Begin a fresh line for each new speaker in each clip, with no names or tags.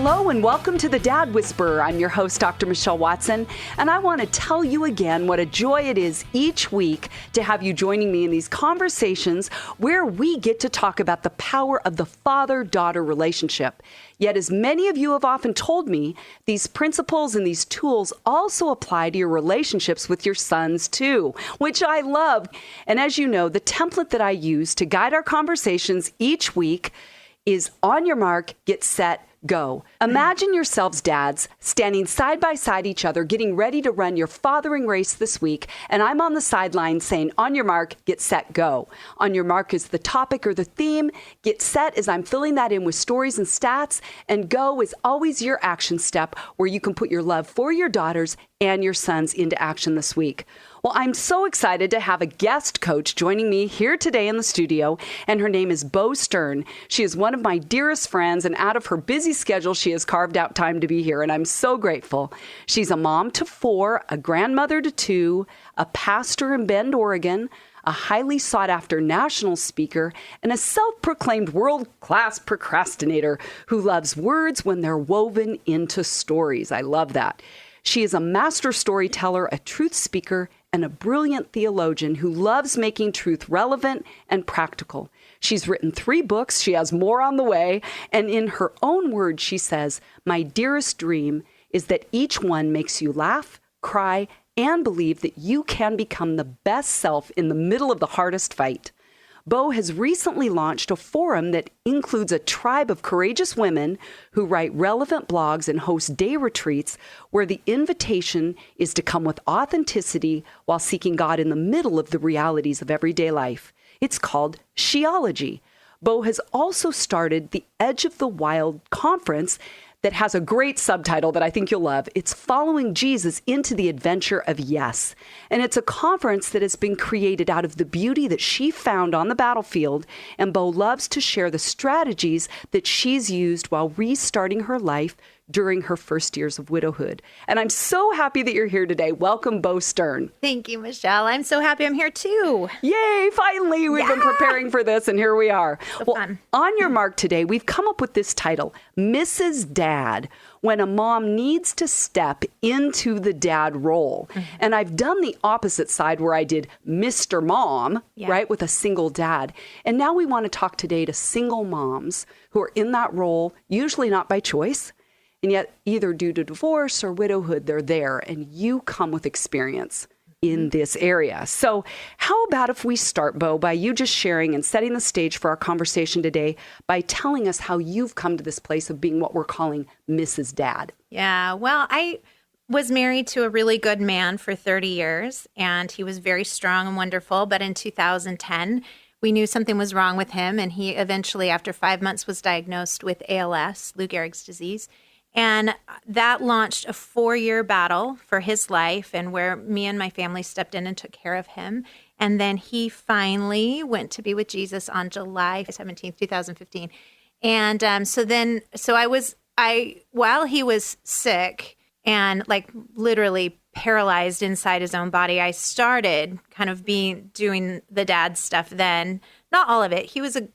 Hello and welcome to the Dad Whisperer. I'm your host, Dr. Michelle Watson, and I want to tell you again what a joy it is each week to have you joining me in these conversations where we get to talk about the power of the father-daughter relationship. Yet, as many of you have often told me, these principles and these tools also apply to your relationships with your sons too, which I love. And as you know, the template that I use to guide our conversations each week is on your mark, get set, go. Imagine yourselves, dads, standing side by side each other, getting ready to run your fathering race this week, and I'm on the sideline saying, on your mark, get set, go. On your mark is the topic or the theme. Get set is I'm filling that in with stories and stats, and go is always your action step where you can put your love for your daughters and your sons into action this week. Well, I'm so excited to have a guest coach joining me here today in the studio, and her name is Bo Stern. She is one of my dearest friends, and out of her busy schedule, she has carved out time to be here, and I'm so grateful. She's a mom to 4, a grandmother to 2, a pastor in Bend, Oregon, a highly sought-after national speaker, and a self-proclaimed world-class procrastinator who loves words when they're woven into stories. I love that. She is a master storyteller, a truth speaker, and a brilliant theologian who loves making truth relevant and practical. She's written 3 books. She has more on the way. And in her own words, she says, "My dearest dream is that each one makes you laugh, cry, and believe that you can become the best self in the middle of the hardest fight." Bo has recently launched a forum that includes a tribe of courageous women who write relevant blogs and host day retreats where the invitation is to come with authenticity while seeking God in the middle of the realities of everyday life. It's called Sheology. Bo has also started the Edge of the Wild conference that has a great subtitle that I think you'll love. It's Following Jesus into the Adventure of Yes. And it's a conference that has been created out of the beauty that she found on the battlefield. And Bo loves to share the strategies that she's used while restarting her life during her first years of widowhood. And I'm so happy that you're here today. Welcome, Bo Stern.
Thank you, Michelle. I'm so happy I'm here too.
Yay, finally. We've been preparing for this, and here we are.
So fun.
On your mark today, we've come up with this title, Mrs. Dad, when a mom needs to step into the dad role. Mm-hmm. And I've done the opposite side where I did Mr. Mom, right, with a single dad. And now we want to talk today to single moms who are in that role, usually not by choice, and yet either due to divorce or widowhood, they're there, and you come with experience in this area. So how about if we start, Bo, by you just sharing and setting the stage for our conversation today by telling us how you've come to this place of being what we're calling Mrs. Dad.
Yeah, well, I was married to a really good man for 30 years, and he was very strong and wonderful. But in 2010, we knew something was wrong with him, and he eventually, after 5 months, was diagnosed with ALS, Lou Gehrig's disease. And that launched a 4-year battle for his life, and where me and my family stepped in and took care of him. And then he finally went to be with Jesus on July 17th, 2015. And while he was sick and like literally paralyzed inside his own body, I started kind of doing the dad stuff then. Not all of it.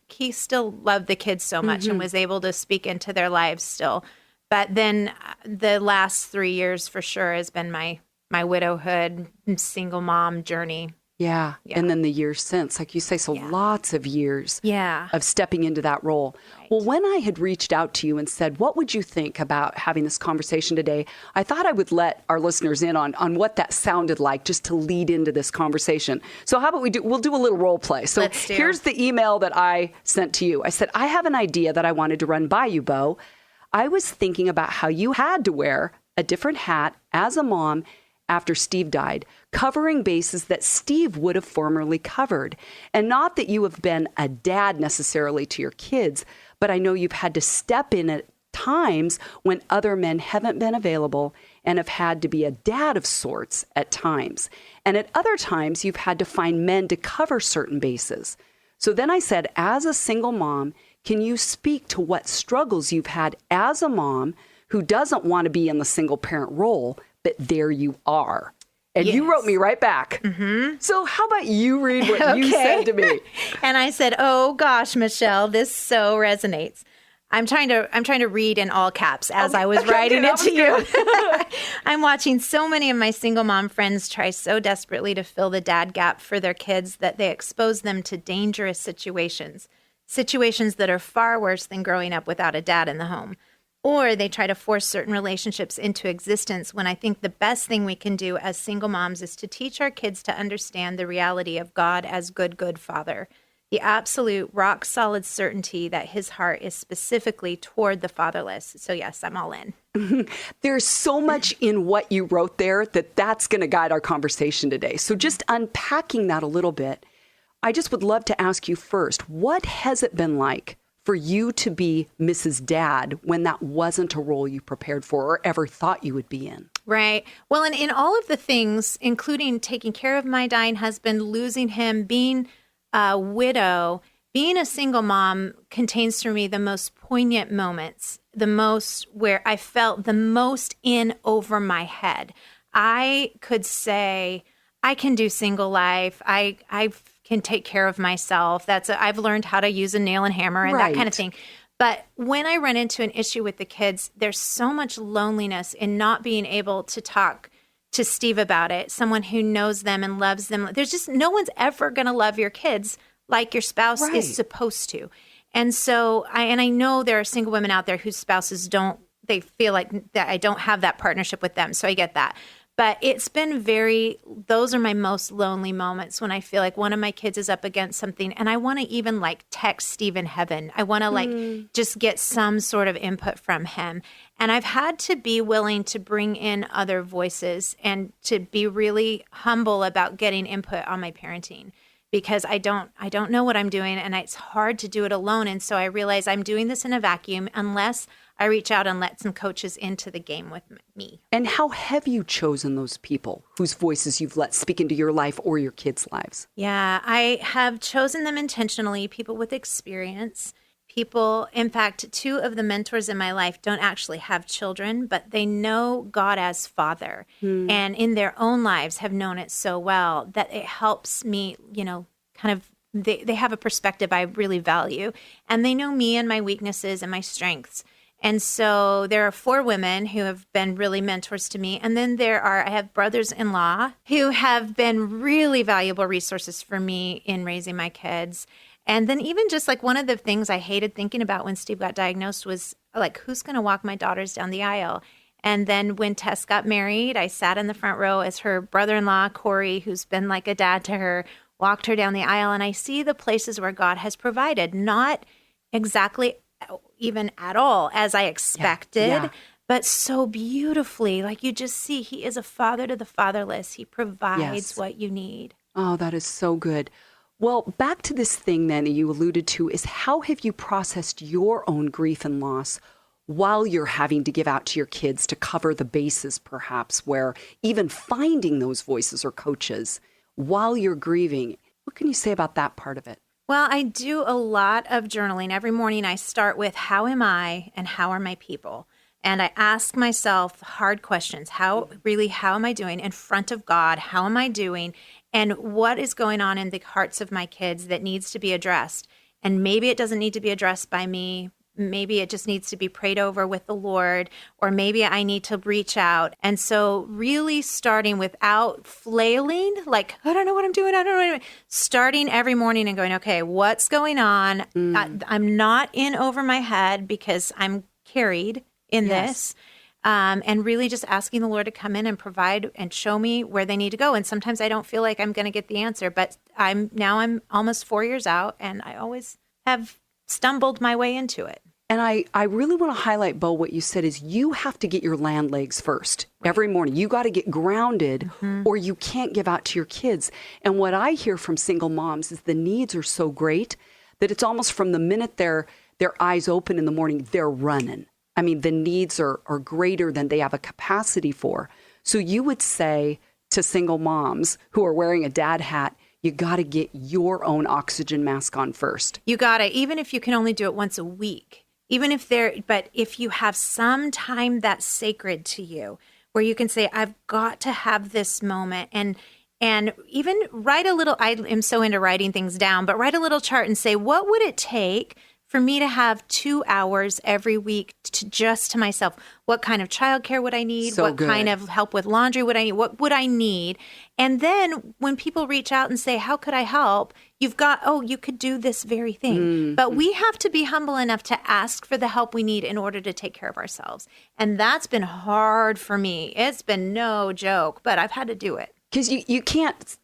He still loved the kids so much and was able to speak into their lives still. But then the last 3 years for sure has been my widowhood, single mom journey.
Yeah. And then the years since, like you say, lots of years of stepping into that role. Right. Well, when I had reached out to you and said, what would you think about having this conversation today? I thought I would let our listeners in on what that sounded like just to lead into this conversation. So how about we'll do a little role play. So here's the email that I sent to you. I said, I have an idea that I wanted to run by you, Bo. I was thinking about how you had to wear a different hat as a mom after Steve died, covering bases that Steve would have formerly covered. And not that you have been a dad necessarily to your kids, but I know you've had to step in at times when other men haven't been available and have had to be a dad of sorts at times. And at other times, you've had to find men to cover certain bases. So then I said, as a single mom, can you speak to what struggles you've had as a mom who doesn't want to be in the single parent role, but there you are? And you wrote me right back. Mm-hmm. So how about you read what you said to me?
And I said, oh gosh, Michelle, this so resonates. I'm trying to read in all caps as I was writing it to you. I'm watching so many of my single mom friends try so desperately to fill the dad gap for their kids that they expose them to dangerous situations that are far worse than growing up without a dad in the home. Or they try to force certain relationships into existence when I think the best thing we can do as single moms is to teach our kids to understand the reality of God as good Father. The absolute rock-solid certainty that his heart is specifically toward the fatherless. So yes, I'm all in.
There's so much in what you wrote there that's going to guide our conversation today. So just unpacking that a little bit, I just would love to ask you first, what has it been like for you to be Mrs. Dad when that wasn't a role you prepared for or ever thought you would be in?
Right. Well, and in all of the things, including taking care of my dying husband, losing him, being a widow, being a single mom contains for me the most poignant moments, the most where I felt the most in over my head. I could say, I can do single life. I can take care of myself. I've learned how to use a nail and hammer and that kind of thing. But when I run into an issue with the kids, there's so much loneliness in not being able to talk to Steve about it, someone who knows them and loves them. There's just no one's ever going to love your kids like your spouse is supposed to. And so I know there are single women out there whose spouses they feel like that I don't have that partnership with them. So I get that. But it's been those are my most lonely moments when I feel like one of my kids is up against something and I want to even like text Steve in heaven. I want to just get some sort of input from him. And I've had to be willing to bring in other voices and to be really humble about getting input on my parenting because I don't know what I'm doing and it's hard to do it alone. And so I realize I'm doing this in a vacuum unless I reach out and let some coaches into the game with me.
And how have you chosen those people whose voices you've let speak into your life or your kids' lives?
Yeah, I have chosen them intentionally, people with experience, in fact, 2 of the mentors in my life don't actually have children, but they know God as Father and in their own lives have known it so well that it helps me, they have a perspective I really value and they know me and my weaknesses and my strengths. And so there are 4 women who have been really mentors to me. And then I have brothers-in-law who have been really valuable resources for me in raising my kids. And then even just like one of the things I hated thinking about when Steve got diagnosed was like, who's going to walk my daughters down the aisle? And then when Tess got married, I sat in the front row as her brother-in-law, Corey, who's been like a dad to her, walked her down the aisle. And I see the places where God has provided, not exactly even at all as I expected, but so beautifully. Like you just see, he is a father to the fatherless. He provides what you need.
Oh, that is so good. Well, back to this thing then that you alluded to is how have you processed your own grief and loss while you're having to give out to your kids to cover the bases, perhaps, where even finding those voices or coaches while you're grieving? What can you say about that part of it?
Well, I do a lot of journaling. Every morning I start with how am I and how are my people? And I ask myself hard questions. How am I doing in front of God? How am I doing? And what is going on in the hearts of my kids that needs to be addressed? And maybe it doesn't need to be addressed by me. Maybe it just needs to be prayed over with the Lord, or maybe I need to reach out. And so really starting without flailing, like, I don't know what I'm doing. I don't know what I'm doing. Starting every morning and going, okay, what's going on? I'm not in over my head because I'm carried in this. And really just asking the Lord to come in and provide and show me where they need to go. And sometimes I don't feel like I'm going to get the answer, but I'm almost 4 years out and I always have stumbled my way into it.
And I really want to highlight, Bo, what you said is you have to get your land legs first. Every morning. You got to get grounded or you can't give out to your kids. And what I hear from single moms is the needs are so great that it's almost from the minute their eyes open in the morning, they're running. I mean, the needs are greater than they have a capacity for. So you would say to single moms who are wearing a dad hat, you got to get your own oxygen mask on first.
You got to, even if you can only do it once a week, but if you have some time that's sacred to you, where you can say, I've got to have this moment and even write a little, I am so into writing things down, but write a little chart and say, what would it take for me to have 2 hours every week to myself. What kind of childcare would I need?
So
what
good.
kind of help with laundry would I need? What would I need? And then when people reach out and say, how could I help? You've got, you could do this very thing. But we have to be humble enough to ask for the help we need in order to take care of ourselves. And that's been hard for me. It's been no joke, but I've had to do it.
Because you can't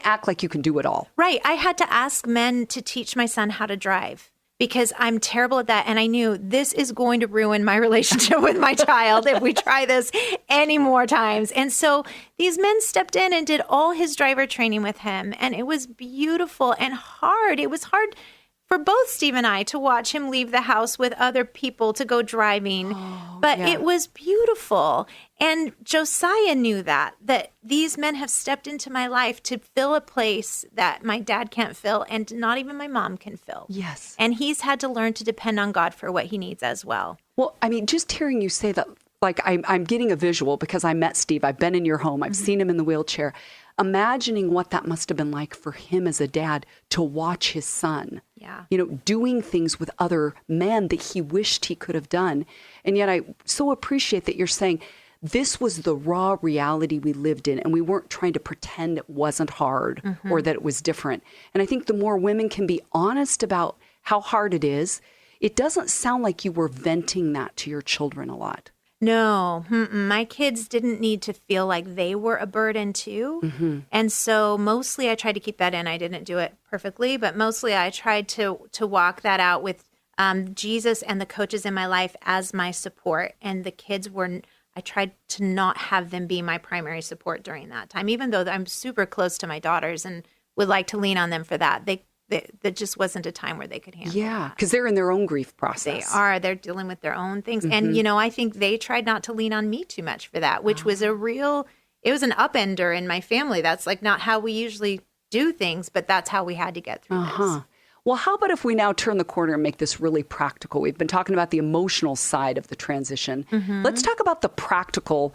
act like you can do it all.
Right. I had to ask men to teach my son how to drive because I'm terrible at that. And I knew this is going to ruin my relationship with my child if we try this any more times. And so these men stepped in and did all his driver training with him. And it was beautiful and hard. It was hard for both Steve and I to watch him leave the house with other people to go driving. But it was beautiful. And Josiah knew that these men have stepped into my life to fill a place that my dad can't fill and not even my mom can fill.
Yes.
And he's had to learn to depend on God for what he needs as well.
Well, I mean, just hearing you say that, like I'm getting a visual because I met Steve. I've been in your home. I've seen him in the wheelchair. Imagining what that must have been like for him as a dad to watch his son, doing things with other men that he wished he could have done. And yet I so appreciate that you're saying this was the raw reality we lived in, and we weren't trying to pretend it wasn't hard or that it was different. And I think the more women can be honest about how hard it is, it doesn't sound like you were venting that to your children a lot.
No, my kids didn't need to feel like they were a burden too. And so mostly I tried to keep that in. I didn't do it perfectly, but mostly I tried to walk that out with Jesus and the coaches in my life as my support. And the kids I tried to not have them be my primary support during that time, even though I'm super close to my daughters and would like to lean on them for that. That just wasn't a time where they could handle
Yeah, because they're in their own grief process.
They are. They're dealing with their own things. And, I think they tried not to lean on me too much for that, which was it was an upender in my family. That's like not how we usually do things, but that's how we had to get through this.
Well, how about if we now turn the corner and make this really practical? We've been talking about the emotional side of the transition. Let's talk about the practical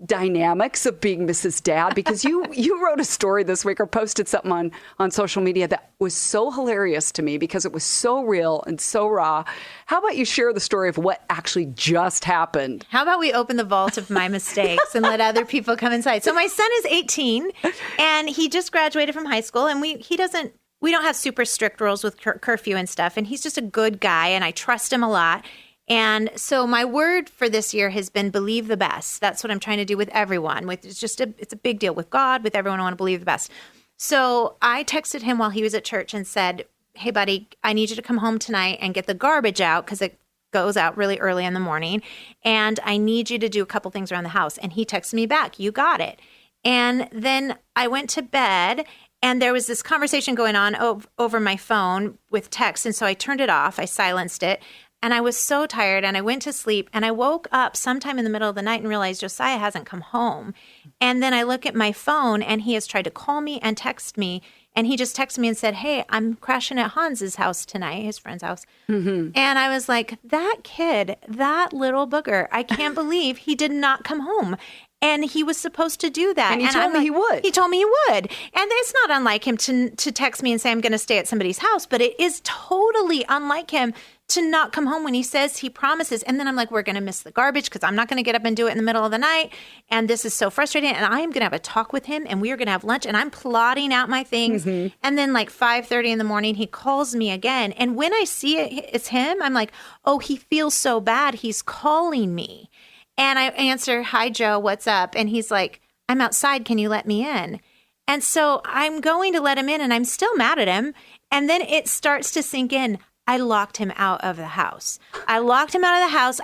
dynamics of being Mrs. Dad, because you wrote a story this week or posted something on social media that was so hilarious to me because it was so real and so raw. How about you share the story of what actually just happened?
How about we open the vault of my mistakes and let other people come inside? So my son is 18 and he just graduated from high school, and we don't have super strict rules with curfew and stuff. And he's just a good guy and I trust him a lot. And so my word for this year has been believe the best. That's what I'm trying to do with everyone. It's a big deal with God, with everyone. I want to believe the best. So I texted him while he was at church and said, hey, buddy, I need you to come home tonight and get the garbage out because it goes out really early in the morning. And I need you to do a couple things around the house. And he texted me back, you got it. And then I went to bed and there was this conversation going on over my phone with text. And so I turned it off. I silenced it. And I was so tired and I went to sleep and I woke up sometime in the middle of the night and realized Josiah hasn't come home. And then I look at my phone and he has tried to call me and text me. And he just texted me and said, hey, I'm crashing at Hans's house tonight, his friend's house. And I was like, that kid, that little booger, I can't believe he did not come home. And he was supposed to do that.
And he told me he would.
He told me he would. And it's not unlike him to text me and say, I'm going to stay at somebody's house. But it is totally unlike him to not come home when he says he promises. And then I'm like, we're going to miss the garbage because I'm not going to get up and do it in the middle of the night. And this is so frustrating. And I am going to have a talk with him and we are going to have lunch. And I'm plotting out my things. And then like 5:30 in the morning, he calls me again. And when I see it's him, I'm like, oh, he feels so bad. He's calling me. And I answer, hi, Joe, what's up? And he's like, I'm outside. Can you let me in? And so I'm going to let him in and I'm still mad at him. And then it starts to sink in. I locked him out of the house. I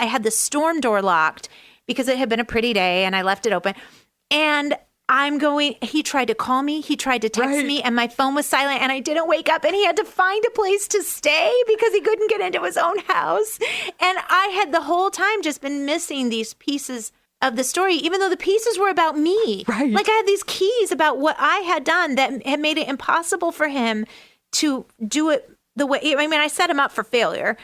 had the storm door locked because it had been a pretty day and I left it open. And he tried to call me. He tried to text me and my phone was silent and I didn't wake up and he had to find a place to stay because he couldn't get into his own house. And I had the whole time just been missing these pieces of the story, even though the pieces were about me.
Right.
Like I had these keys about what I had done that had made it impossible for him to do it the way, I mean, I set him up for failure,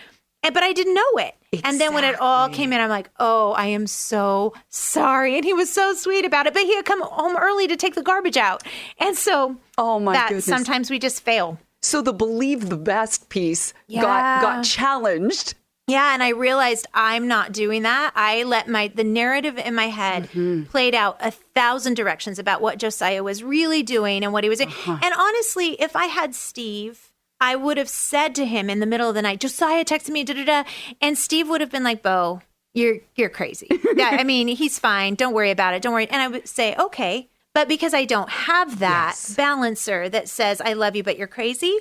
but I didn't know it. Exactly. And then when it all came in, I'm like, oh, I am so sorry. And he was so sweet about it, but he had come home early to take the garbage out. And so
goodness.
Sometimes we just fail.
So the believe the best piece
Yeah.
got challenged.
Yeah, and I realized I'm not doing that. I let the narrative in my head played out 1,000 directions about what Josiah was really doing and what he was doing. And honestly, if I had Steve, I would have said to him in the middle of the night, Josiah texted me, da-da-da. And Steve would have been like, Bo, you're crazy. Yeah, I mean, he's fine. Don't worry about it. Don't worry. And I would say, okay. But because I don't have that balancer that says, I love you, but you're crazy,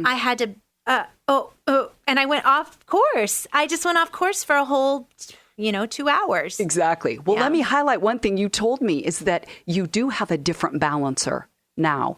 I had to, and I went off course. I just went off course for a whole, 2 hours.
Exactly. Well, let me highlight one thing you told me is that you do have a different balancer now.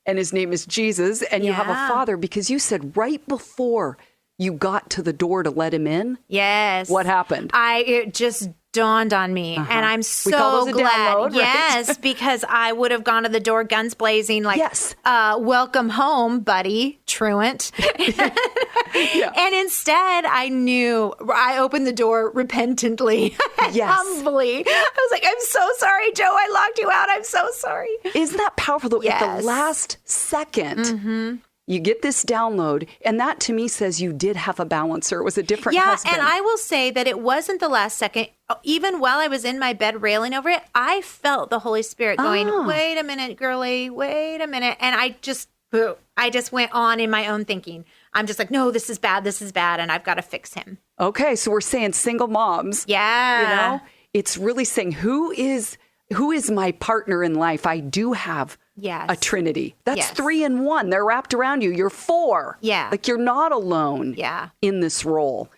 And his name is Jesus. And you have a father because you said right before you got to the door to let him in.
Yes.
What happened?
It just dawned on me. And I'm so glad.
Download, right?
Yes, because I would have gone to the door guns blazing like, welcome home, buddy, truant. And instead, I opened the door repentantly, humbly. I was like, I'm so sorry, Joe. I locked you out. I'm so sorry.
Isn't that powerful? Though, at the last second, you get this download, and that to me says you did have a balancer. It was a different husband.
And I will say that it wasn't the last second. Even while I was in my bed railing over it, I felt the Holy Spirit going, wait a minute, girlie, wait a minute. And I just went on in my own thinking. I'm just like, no, this is bad, and I've got to fix him.
Okay, so we're saying single moms.
Yeah.
It's really saying who is my partner in life? I do have a trinity. That's 3 in 1. They're wrapped around you. You're 4.
Yeah.
Like you're not alone in this role.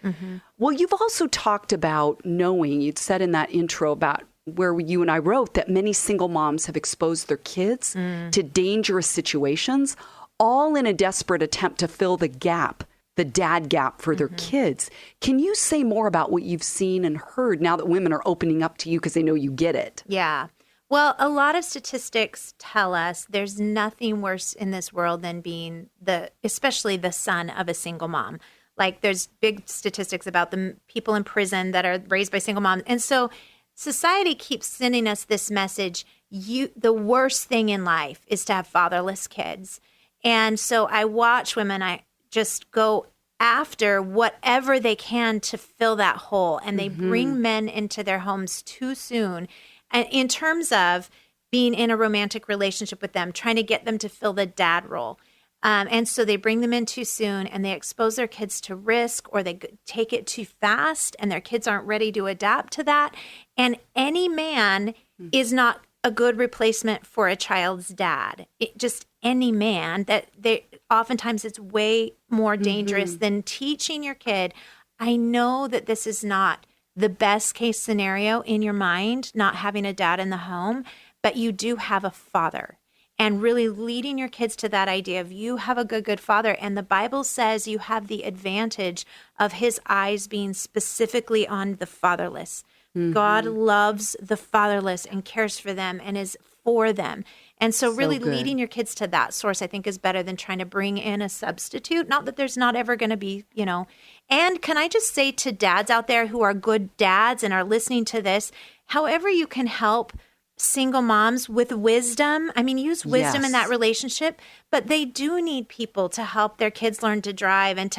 Well, you've also talked about knowing, you'd said in that intro about where you and I wrote that many single moms have exposed their kids to dangerous situations, all in a desperate attempt to fill the gap, the dad gap for their kids. Can you say more about what you've seen and heard now that women are opening up to you because they know you get it?
Yeah. Well, a lot of statistics tell us there's nothing worse in this world than being especially the son of a single mom. Like there's big statistics about the people in prison that are raised by single moms. And so society keeps sending us this message. The worst thing in life is to have fatherless kids. And so I watch women, I just go after whatever they can to fill that hole. And they bring men into their homes too soon. And in terms of being in a romantic relationship with them, trying to get them to fill the dad role. And so they bring them in too soon and they expose their kids to risk, or they take it too fast and their kids aren't ready to adapt to that. And any man is not a good replacement for a child's dad. Just any man, oftentimes it's way more dangerous than teaching your kid. I know that this is not the best case scenario in your mind, not having a dad in the home, but you do have a father. And really leading your kids to that idea of you have a good father. And the Bible says you have the advantage of his eyes being specifically on the fatherless. God loves the fatherless and cares for them and is for them. And so really leading your kids to that source, I think, is better than trying to bring in a substitute. Not that there's not ever going to be, And can I just say to dads out there who are good dads and are listening to this, however you can help single moms with wisdom. I mean, use wisdom in that relationship, but they do need people to help their kids learn to drive and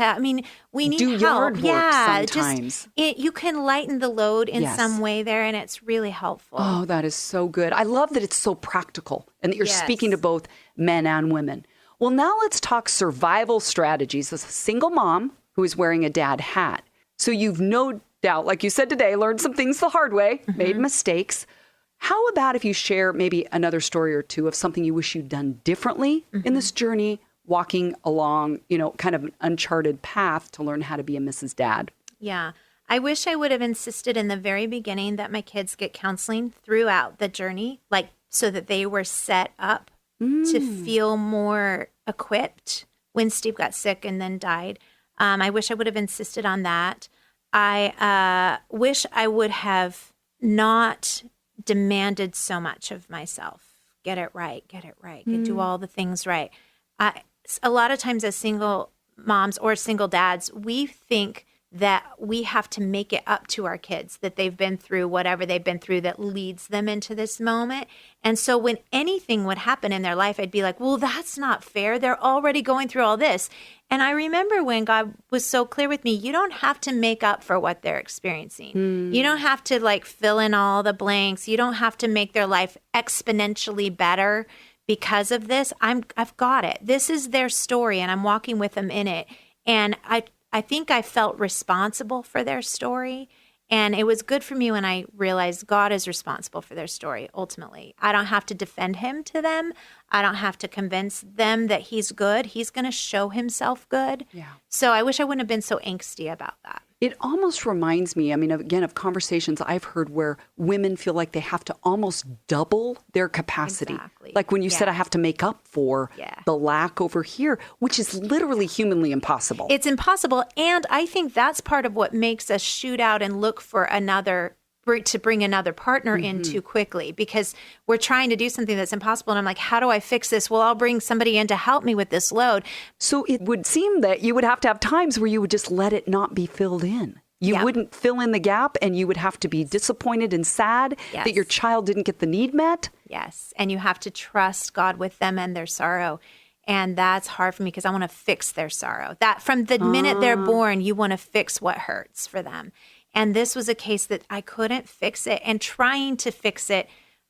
we need
do
help.
Yard work sometimes.
You can lighten the load in some way there, and it's really helpful.
Oh, that is so good. I love that it's so practical and that you're speaking to both men and women. Well, now let's talk survival strategies as a single mom who is wearing a dad hat. So you've no doubt, like you said today, learned some things the hard way, made mistakes. How about if you share maybe another story or two of something you wish you'd done differently in this journey, walking along, kind of an uncharted path to learn how to be a Mrs. Dad?
Yeah. I wish I would have insisted in the very beginning that my kids get counseling throughout the journey, like so that they were set up to feel more equipped when Steve got sick and then died. I wish I would have insisted on that. I wish I would have not demanded so much of myself. Get it right. Do all the things right. A lot of times as single moms or single dads, we think that we have to make it up to our kids that they've been through whatever they've been through that leads them into this moment. And so when anything would happen in their life, I'd be like, well, that's not fair. They're already going through all this. And I remember when God was so clear with me, you don't have to make up for what they're experiencing. You don't have to like fill in all the blanks. You don't have to make their life exponentially better because of this. I've got it. This is their story and I'm walking with them in it. And I think I felt responsible for their story. And it was good for me when I realized God is responsible for their story, ultimately. I don't have to defend him to them. I don't have to convince them that he's good. He's going to show himself good.
Yeah.
So I wish I wouldn't have been so angsty about that.
It almost reminds me, I mean, again, of conversations I've heard where women feel like they have to almost double their capacity.
Exactly.
Like when you said, I have to make up for the lack over here, which is literally humanly impossible.
It's impossible. And I think that's part of what makes us shoot out and look for another, to bring another partner in too quickly, because we're trying to do something that's impossible. And I'm like, how do I fix this? Well, I'll bring somebody in to help me with this load.
So it would seem that you would have to have times where you would just let it not be filled in. You wouldn't fill in the gap, and you would have to be disappointed and sad that your child didn't get the need met.
Yes. And you have to trust God with them and their sorrow. And that's hard for me because I want to fix their sorrow. That from the minute they're born, you want to fix what hurts for them. And this was a case that I couldn't fix it. And trying to fix it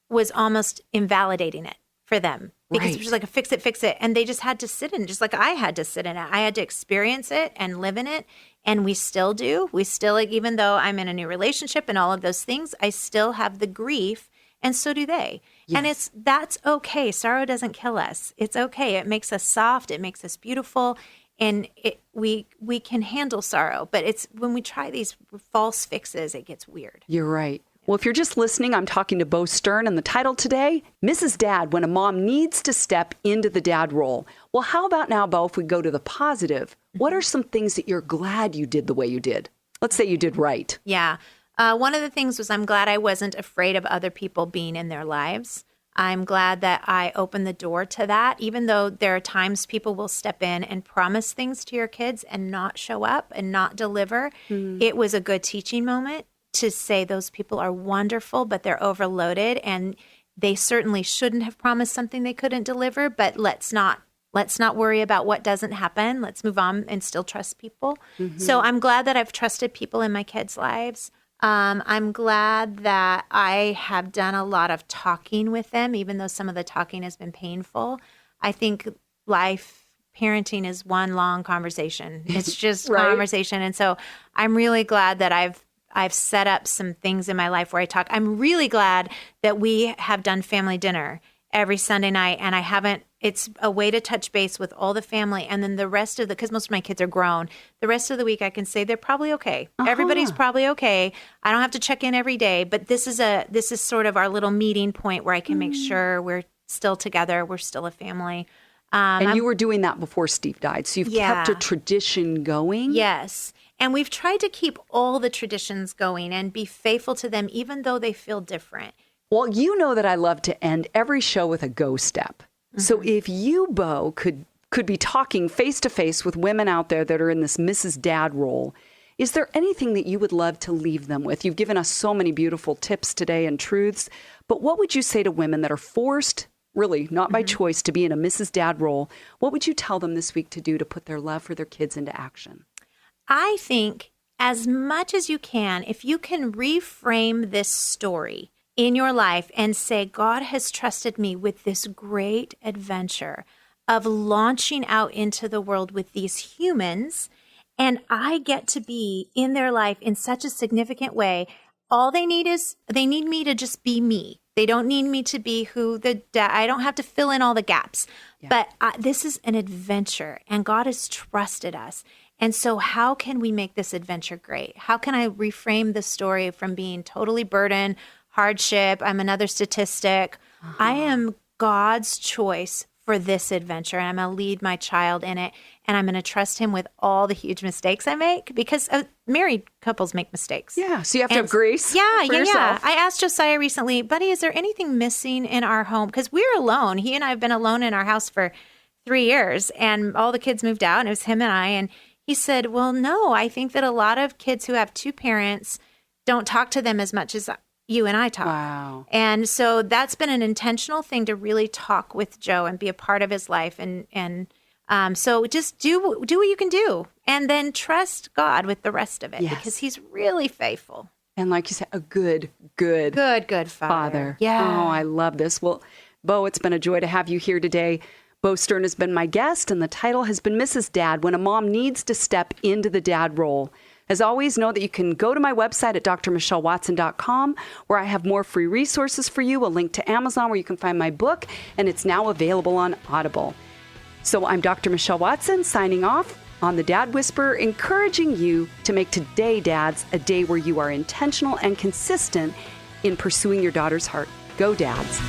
was almost invalidating it for them. Because it was like, fix it. And they just had to sit in it, just like I had to sit in it. I had to experience it and live in it. And we still do. We still, like, even though I'm in a new relationship and all of those things, I still have the grief. And so do they. Yes. And that's okay. Sorrow doesn't kill us. It's okay. It makes us soft. It makes us beautiful. And we can handle sorrow. But it's when we try these false fixes, it gets weird.
You're right. Well, if you're just listening, I'm talking to Bo Stern, and the title today, Mrs. Dad, When a Mom Needs to Step into the Dad Role. Well, how about now, Bo, if we go to the positive, what are some things that you're glad you did the way you did? Let's say you did right.
Yeah. One of the things was I'm glad I wasn't afraid of other people being in their lives. I'm glad that I opened the door to that, even though there are times people will step in and promise things to your kids and not show up and not deliver. It was a good teaching moment to say those people are wonderful, but they're overloaded and they certainly shouldn't have promised something they couldn't deliver. But let's not worry about what doesn't happen. Let's move on and still trust people. So I'm glad that I've trusted people in my kids' lives. I'm glad that I have done a lot of talking with them, even though some of the talking has been painful. I think parenting is one long conversation. It's just conversation. And so I'm really glad that I've set up some things in my life where I talk. I'm really glad that we have done family dinner every Sunday night, and it's a way to touch base with all the family. And then the rest of because most of my kids are grown, the rest of the week I can say they're probably okay. Everybody's probably okay. I don't have to check in every day, but this is sort of our little meeting point where I can make sure we're still together. We're still a family.
And you were doing that before Steve died. So you've kept a tradition going.
Yes. And we've tried to keep all the traditions going and be faithful to them, even though they feel different.
Well, you know that I love to end every show with a go step. So if you, Bo, could be talking face to face with women out there that are in this Mrs. Dad role, is there anything that you would love to leave them with? You've given us so many beautiful tips today and truths, but what would you say to women that are forced, really not by choice, to be in a Mrs. Dad role? What would you tell them this week to do to put their love for their kids into action?
I think as much as you can, if you can reframe this story in your life and say, God has trusted me with this great adventure of launching out into the world with these humans, and I get to be in their life in such a significant way. All they need me to just be me. They don't need me to be I don't have to fill in all the gaps. Yeah. But this is an adventure, and God has trusted us. And so how can we make this adventure great? How can I reframe the story from being totally burdened, hardship, I'm another statistic? I am God's choice for this adventure, and I'm going to lead my child in it, and I'm going to trust him with all the huge mistakes I make, because married couples make mistakes.
Yeah, so you have to have grace for yourself.
I asked Josiah recently, buddy, is there anything missing in our home? Because we're alone. He and I have been alone in our house for 3 years, and all the kids moved out, and it was him and I, and He said, well, no, I think that a lot of kids who have two parents don't talk to them as much as you and I talk.
Wow.
And so that's been an intentional thing to really talk with Joe and be a part of his life. So just do what you can do, and then trust God with the rest of it, because he's really faithful.
And like you said, a good
father. Yeah.
Oh, I love this. Well, Bo, it's been a joy to have you here today. Bo Stern has been my guest, and the title has been Mrs. Dad, when a mom needs to step into the dad role. As always, know that you can go to my website at drmichellewatson.com, where I have more free resources for you, a link to Amazon where you can find my book, and it's now available on Audible. So I'm Dr. Michelle Watson, signing off on The Dad Whisperer, encouraging you to make today, dads, a day where you are intentional and consistent in pursuing your daughter's heart. Go, dads.